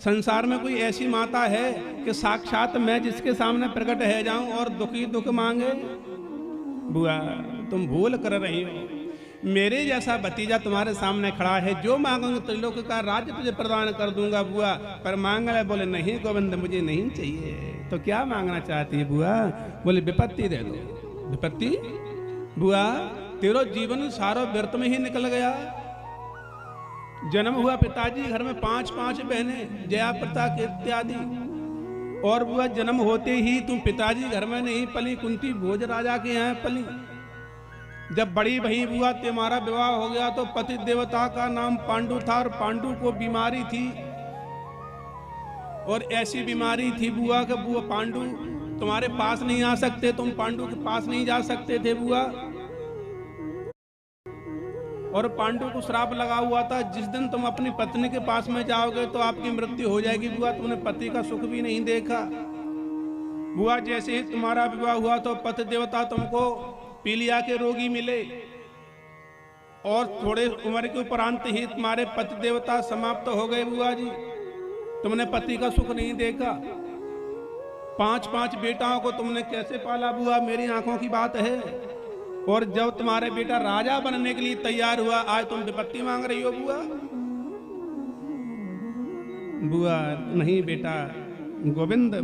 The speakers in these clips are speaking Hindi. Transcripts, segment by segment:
संसार में कोई ऐसी माता है कि साक्षात मैं जिसके सामने प्रकट है जाऊं और दुखी दुख मांगे? बुआ तुम भूल कर रही हो। मेरे जैसा भतीजा तुम्हारे सामने खड़ा है, जो मांगोगे त्रिलोक का राज्य तुझे प्रदान कर दूंगा बुआ। पर मांग रहे, बोले नहीं गोविंद मुझे नहीं चाहिए। तो क्या मांगना चाहती है बुआ? बोले विपत्ति दे दो। विपत्ति? बुआ तेरो जीवन सारो व्यर्थ में ही निकल गया। जन्म हुआ पिताजी घर में 5-5 बहनें, जया प्रता के इत्यादि। और बुआ जन्म होते ही तुम पिताजी घर में नहीं पली, कुंती भोज राजा के यहाँ पली। जब बड़ी बही बुआ तुम्हारा विवाह हो गया तो पति देवता का नाम पांडु था और पांडु को बीमारी थी। और ऐसी बीमारी थी बुआ कि बुआ पांडु तुम्हारे पास नहीं आ सकते, तुम पांडु के पास नहीं जा सकते थे बुआ। और पांडु को श्राप लगा हुआ था, जिस दिन तुम अपनी पत्नी के पास में जाओगे तो आपकी मृत्यु हो जाएगी बुआ। तुमने पति का सुख भी नहीं देखा बुआ। जैसे ही तुम्हारा विवाह हुआ तो पति देवता तुमको पीलिया के रोगी मिले और थोड़े उम्र के उपरांत ही तुम्हारे पति देवता समाप्त हो गए बुआ जी। तुमने पति का सुख नहीं देखा। 5-5 बेटाओं को तुमने कैसे पाला बुआ, मेरी आंखों की बात है। और जब तुम्हारे बेटा राजा बनने के लिए तैयार हुआ, आज तुम विपत्ति मांग रही हो बुआ। बुआ नहीं बेटा गोविंद,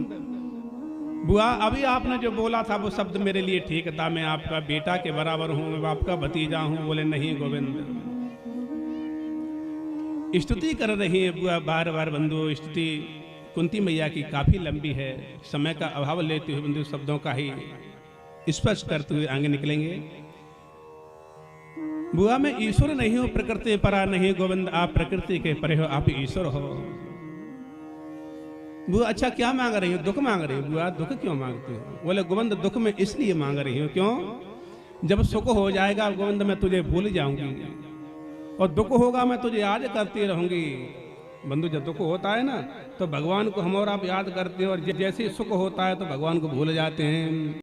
बुआ अभी आपने जो बोला था वो शब्द मेरे लिए ठीक था। मैं आपका बेटा के बराबर हूं, मैं आपका भतीजा हूं। बोले नहीं गोविंद। स्तुति कर रही है बुआ बार बार बंधु। स्तुति कुंती मैया की काफी लंबी है, समय का अभाव लेते हुए बंधु शब्दों का ही स्पर्श करते हुए आगे निकलेंगे। बुआ मैं ईश्वर नहीं हूं, प्रकृति परा नहीं गोविंद, आप प्रकृति के परे हो, आप ईश्वर हो। बुआ अच्छा क्या मांग रही हो? दुख मांग रही हो बुआ? दुख क्यों मांगती हो? बोले गोविंद दुख में इसलिए मांग रही हो, क्यों? जब सुख हो जाएगा गोविंद मैं तुझे भूल जाऊंगी, और दुख होगा मैं तुझे याद करती रहूंगी। बंधु जब दुख होता है ना तो भगवान को हम और आप याद करते हैं, और जैसे सुख होता है तो भगवान को भूल जाते हैं।